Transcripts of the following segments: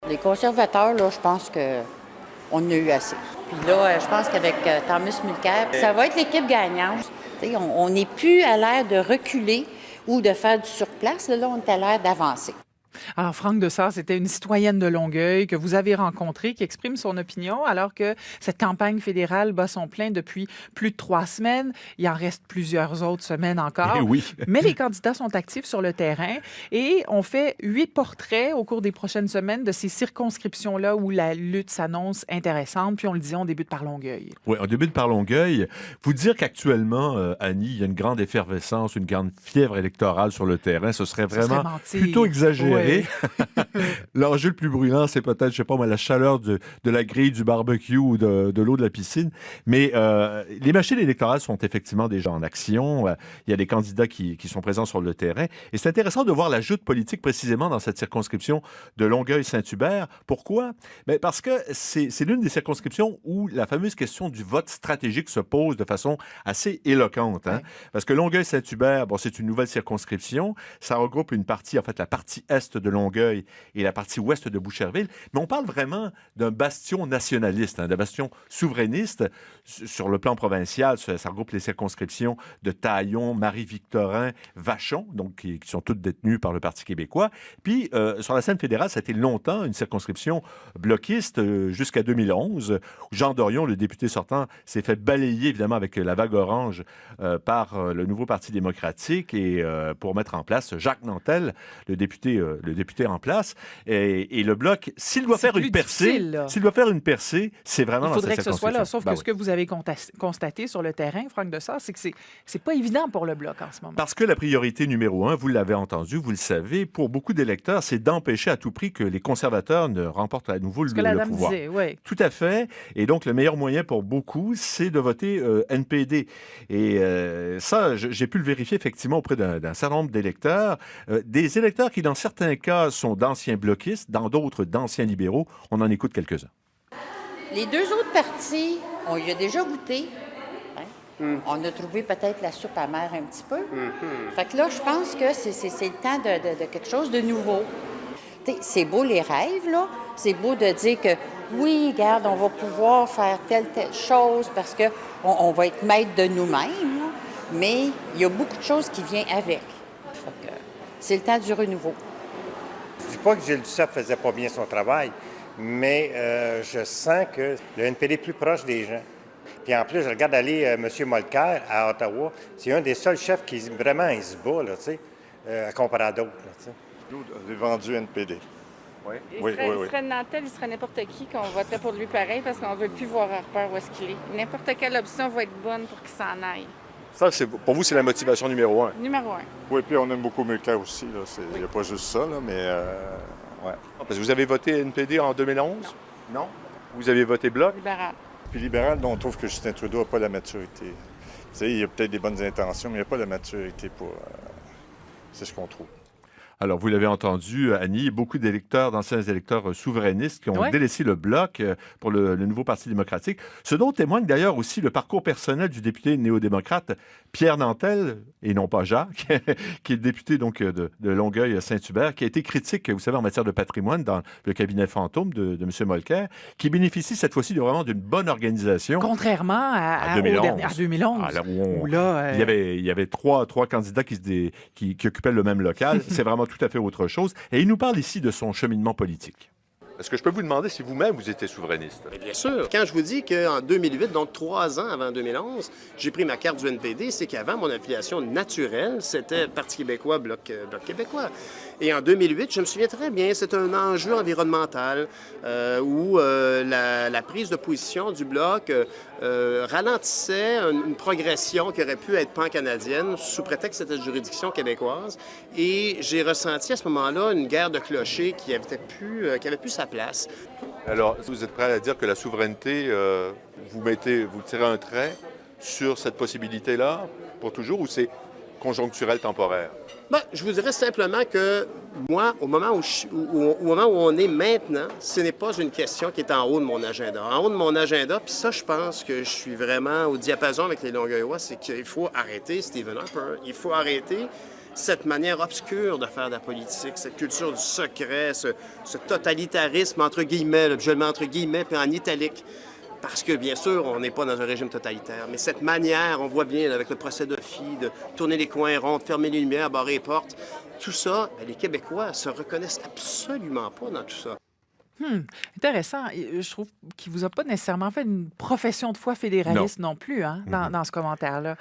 Les conservateurs, là, je pense qu'on en a eu assez. Puis là, je pense qu'avec Thomas Mulcair, ça va être l'équipe gagnante. T'sais, on n'est plus à l'air de reculer ou de faire du surplace. Là, on est à l'air d'avancer. Alors, Franck Dessart, c'était une citoyenne de Longueuil que vous avez rencontrée qui exprime son opinion alors que cette campagne fédérale bat son plein depuis plus de 3 semaines. Il en reste plusieurs autres semaines encore. Eh oui. Mais les candidats sont actifs sur le terrain et on fait 8 portraits au cours des prochaines semaines de ces circonscriptions-là où la lutte s'annonce intéressante. Puis on le dit, on débute par Longueuil. Oui, on débute par Longueuil. Vous dire qu'actuellement, Annie, il y a une grande effervescence, une grande fièvre électorale sur le terrain. Ce serait vraiment plutôt exagéré. Oui. L'enjeu le plus brûlant, c'est peut-être, je sais pas moi, la chaleur de la grille du barbecue ou de l'eau de la piscine. Mais les machines électorales sont effectivement déjà en action. Il y a des candidats qui sont présents sur le terrain. Et c'est intéressant de voir la joute politique précisément dans cette circonscription de Longueuil-Saint-Hubert. Pourquoi? Bien, parce que c'est l'une des circonscriptions où la fameuse question du vote stratégique se pose de façon assez éloquente. Hein? Ouais. Parce que Longueuil-Saint-Hubert, bon, c'est une nouvelle circonscription. Ça regroupe une partie, en fait, la partie est de Longueuil et la partie ouest de Boucherville. Mais on parle vraiment d'un bastion nationaliste, d'un bastion souverainiste. Sur le plan provincial, ça regroupe les circonscriptions de Taillon, Marie-Victorin, Vachon, donc qui sont toutes détenues par le Parti québécois. Puis, sur la scène fédérale, ça a été longtemps une circonscription bloquiste jusqu'à 2011, où Jean Dorion, le député sortant, s'est fait balayer, évidemment, avec la vague orange par le nouveau Parti démocratique et pour mettre en place Jacques Nantel, le député en place. Et le Bloc, s'il doit faire une percée, c'est vraiment dans cette circonscription. Il faudrait que ce soit là, sauf que ce que vous avez constaté sur le terrain, Franck Dessart, c'est que c'est pas évident pour le Bloc en ce moment. Parce que la priorité numéro 1, vous l'avez entendu, vous le savez, pour beaucoup d'électeurs, c'est d'empêcher à tout prix que les conservateurs ne remportent à nouveau le pouvoir. Disait, oui. Tout à fait. Et donc, le meilleur moyen pour beaucoup, c'est de voter NPD. Et ça, j'ai pu le vérifier effectivement auprès d'un certain nombre d'électeurs. Des électeurs qui, dans certains cas, sont d'anciens bloquistes, dans d'autres, d'anciens libéraux. On en écoute quelques-uns. Les deux autres partis, on y a déjà goûté. Hein? On a trouvé peut-être la soupe amère un petit peu. Fait que là, je pense que c'est le temps de quelque chose de nouveau. T'sais, c'est beau les rêves, là. C'est beau de dire que, oui, regarde, on va pouvoir faire telle chose parce qu'on va être maître de nous-mêmes. Là. Mais il y a beaucoup de choses qui viennent avec. Fait que c'est le temps du renouveau. Je ne dis pas que Gilles Duceppe ne faisait pas bien son travail, mais je sens que le NPD est plus proche des gens. Puis en plus, je regarde aller M. Mulcair à Ottawa. C'est un des seuls chefs qui vraiment il se bat, là, tu sais, comparé à d'autres. Nous, on est vendu NPD. Oui. Il serait Nantel, il serait n'importe qui qu'on voterait pour lui pareil parce qu'on ne veut plus voir Harper où est-ce qu'il est. N'importe quelle option va être bonne pour qu'il s'en aille. Ça, pour vous, c'est la motivation numéro 1. Numéro 1. Oui, puis on aime beaucoup Mulcair aussi. Il n'y a pas juste ça, là, mais ouais. Parce que vous avez voté NPD en 2011? Non. Vous avez voté Bloc? Libéral. Puis libéral, on trouve que Justin Trudeau n'a pas la maturité. Tu sais, il a peut-être des bonnes intentions, mais il n'a pas la maturité pour... c'est ce qu'on trouve. Alors, vous l'avez entendu, Annie, beaucoup d'électeurs, d'anciens électeurs souverainistes qui ont délaissé le Bloc pour le nouveau Parti démocratique. Ce dont témoigne d'ailleurs aussi le parcours personnel du député néo-démocrate Pierre Nantel, et non pas Jacques, qui est député donc de Longueuil-Saint-Hubert, qui a été critique, vous savez, en matière de patrimoine dans le cabinet fantôme de M. Mulcair, qui bénéficie cette fois-ci vraiment d'une bonne organisation. Contrairement à 2011. Ah, là où il y avait trois candidats qui occupaient le même local. C'est vraiment tout à fait autre chose. Et il nous parle ici de son cheminement politique. Est-ce que je peux vous demander si vous-même, vous étiez souverainiste? Mais bien sûr. Quand je vous dis qu'en 2008, donc 3 ans avant 2011, j'ai pris ma carte du NPD, c'est qu'avant, mon affiliation naturelle, c'était Parti québécois, Bloc québécois. Et en 2008, je me souviens très bien, c'est un enjeu environnemental où la prise de position du Bloc ralentissait une progression qui aurait pu être pan-canadienne sous prétexte que c'était une juridiction québécoise. Et j'ai ressenti à ce moment-là une guerre de clochers qui avait plus sa place. Alors, vous êtes prêt à dire que la souveraineté, vous tirez un trait sur cette possibilité-là pour toujours ou c'est conjoncturel, temporaire? Ben, je vous dirais simplement que moi, au moment où on est maintenant, ce n'est pas une question qui est en haut de mon agenda. En haut de mon agenda, puis ça, je pense que je suis vraiment au diapason avec les Longueuillois, c'est qu'il faut arrêter Stephen Harper. Il faut arrêter cette manière obscure de faire de la politique, cette culture du secret, ce totalitarisme, entre guillemets, je le mets entre guillemets, puis en italique. Parce que, bien sûr, on n'est pas dans un régime totalitaire, mais cette manière, on voit bien avec le procès d'Ophi, de tourner les coins ronds, de fermer les lumières, barrer les portes, tout ça, bien, les Québécois se reconnaissent absolument pas dans tout ça. Intéressant. Je trouve qu'il ne vous a pas nécessairement fait une profession de foi fédéraliste non plus dans ce commentaire-là.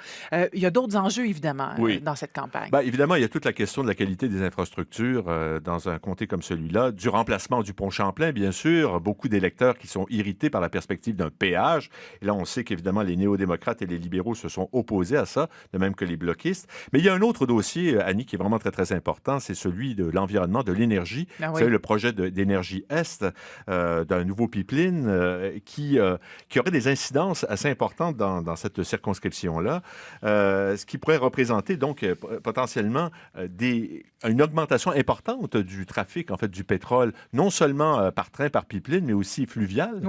Il y a d'autres enjeux, évidemment, dans cette campagne. Bien, évidemment, il y a toute la question de la qualité des infrastructures dans un comté comme celui-là, du remplacement du pont Champlain, bien sûr. Beaucoup d'électeurs qui sont irrités par la perspective d'un péage. Et là, on sait qu'évidemment, les néo-démocrates et les libéraux se sont opposés à ça, de même que les bloquistes. Mais il y a un autre dossier, Annie, qui est vraiment très, très important, c'est celui de l'environnement, de l'énergie. Vous savez, le projet d'Énergie Est, d'un nouveau pipeline qui aurait des incidences assez importantes dans cette circonscription-là, ce qui pourrait représenter donc potentiellement une augmentation importante du trafic, en fait, du pétrole, non seulement par train, par pipeline, mais aussi fluvial.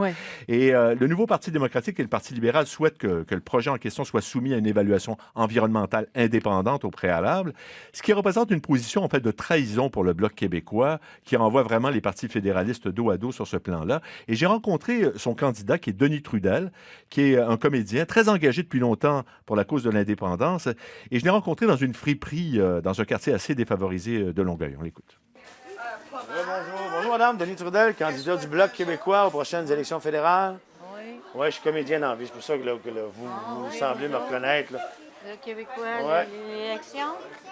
Et le nouveau Parti démocratique et le Parti libéral souhaitent que le projet en question soit soumis à une évaluation environnementale indépendante au préalable, ce qui représente une position, en fait, de trahison pour le Bloc québécois, qui renvoie vraiment les partis fédéralistes dos à dos sur ce plan-là. Et j'ai rencontré son candidat, qui est Denis Trudel, qui est un comédien très engagé depuis longtemps pour la cause de l'indépendance. Et je l'ai rencontré dans une friperie, dans un quartier assez défavorisé de Longueuil. On l'écoute. Bonjour. Bonjour, madame. Denis Trudel, candidat du Bloc québécois aux prochaines élections fédérales. Oui, je suis comédien dans la vie. C'est pour ça que vous semblez me reconnaître. Là. Le Québécois, l'élection?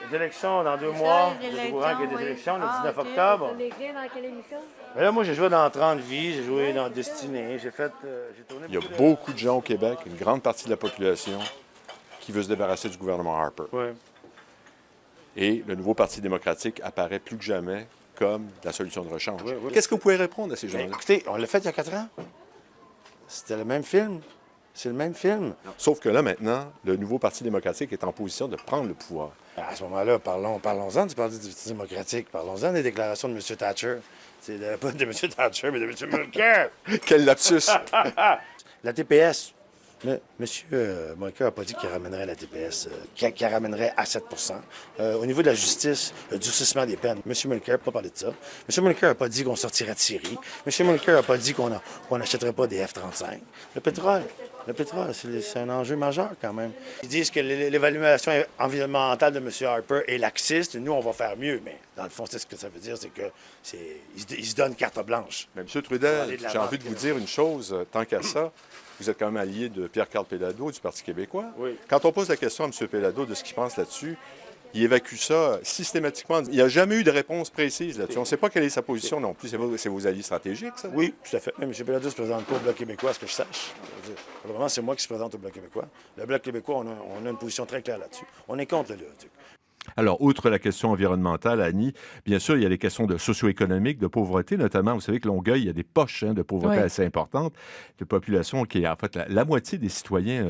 Les élections dans 2 mois. Vous êtes au courant qu'il y a des élections le 19 octobre. Vous avez dans quelle émission? Mais là, moi, j'ai joué dans 30 vies, j'ai joué dans Destinée, j'ai tourné... Il y a beaucoup de gens au Québec, une grande partie de la population, qui veut se débarrasser du gouvernement Harper. Oui. Et le nouveau Parti démocratique apparaît plus que jamais comme la solution de rechange. Oui. Qu'est-ce que vous pouvez répondre à ces gens-là? Écoutez, on l'a fait il y a 4 ans. C'était le même film. C'est le même film. Sauf que là, maintenant, le nouveau Parti démocratique est en position de prendre le pouvoir. À ce moment-là, parlons-en du Parti démocratique. Parlons-en des déclarations de M. Thatcher. Pas de M. Thatcher, mais de M. Mulcair. Quel lapsus! La TPS. Monsieur Mulcair n'a pas dit qu'il ramènerait la TPS, qu'il ramènerait à 7 Au niveau de la justice, le durcissement des peines, M. Mulcair n'a pas parlé de ça. M. Mulcair n'a pas dit qu'on sortirait de Syrie. M. Mulcair n'a pas dit qu'on n'achèterait pas des F-35. Le pétrole, c'est un enjeu majeur quand même. Ils disent que l'évaluation environnementale de M. Harper est laxiste. Nous, on va faire mieux. Mais dans le fond, c'est ce que ça veut dire, c'est qu'ils se donnent carte blanche. Mais M. Trudel, j'ai envie de vous dire une chose, tant qu'à ça. Vous êtes quand même allié de Pierre-Carl Péladeau du Parti québécois. Oui. Quand on pose la question à M. Péladeau de ce qu'il pense là-dessus, il évacue ça systématiquement. Il n'y a jamais eu de réponse précise là-dessus. On ne sait pas quelle est sa position non plus. C'est vos alliés stratégiques, ça? Oui, tout à fait. Mais M. Péladeau se présente pas au Bloc québécois, à ce que je sache. Pour le moment, c'est moi qui se présente au Bloc québécois. Le Bloc québécois, on a une position très claire là-dessus. On est contre le Léoduc. Alors, outre la question environnementale, Annie, bien sûr, il y a les questions de socio-économique, de pauvreté, notamment. Vous savez que Longueuil, il y a des poches de pauvreté assez importantes. De population qui est, en fait, la moitié des citoyens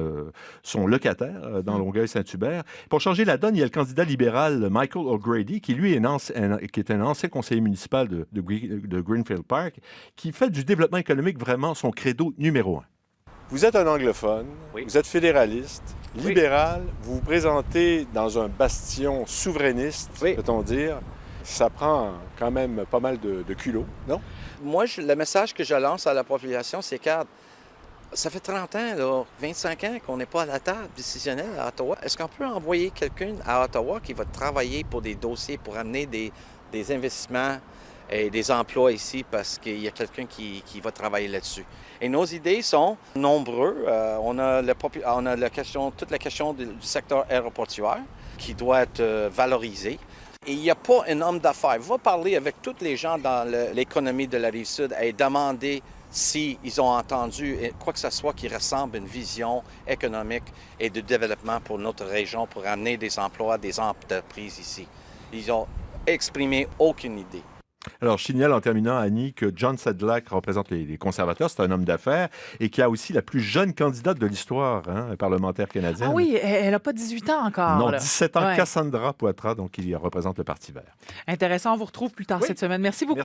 sont locataires dans Longueuil-Saint-Hubert. Pour changer la donne, il y a le candidat libéral Michael O'Grady, qui, lui, qui est un ancien conseiller municipal de Greenfield Park, qui fait du développement économique vraiment son credo numéro 1. Vous êtes un anglophone, vous êtes fédéraliste, libéral, vous vous présentez dans un bastion souverainiste, peut-on dire. Ça prend quand même pas mal de culot, non? Moi, le message que je lance à la population, c'est que ça fait 30 ans, là, 25 ans qu'on n'est pas à la table décisionnelle à Ottawa. Est-ce qu'on peut envoyer quelqu'un à Ottawa qui va travailler pour des dossiers, pour amener des investissements et des emplois ici parce qu'il y a quelqu'un qui va travailler là-dessus? Et nos idées sont nombreuses. On a toute la question du secteur aéroportuaire qui doit être valorisé. Et il n'y a pas un homme d'affaires. Va parler avec tous les gens dans l'économie de la Rive-Sud et demander s'ils ont entendu quoi que ce soit qui ressemble à une vision économique et de développement pour notre région, pour amener des emplois, des entreprises ici. Ils n'ont exprimé aucune idée. Alors, je signale en terminant, Annie, que John Sedlak représente les conservateurs. C'est un homme d'affaires et qui a aussi la plus jeune candidate de l'histoire parlementaire canadienne. Ah oui, elle n'a pas 18 ans encore. Non, 17 ans, Cassandra Poitras, donc il représente le Parti vert. Intéressant, on vous retrouve plus tard cette semaine. Merci beaucoup.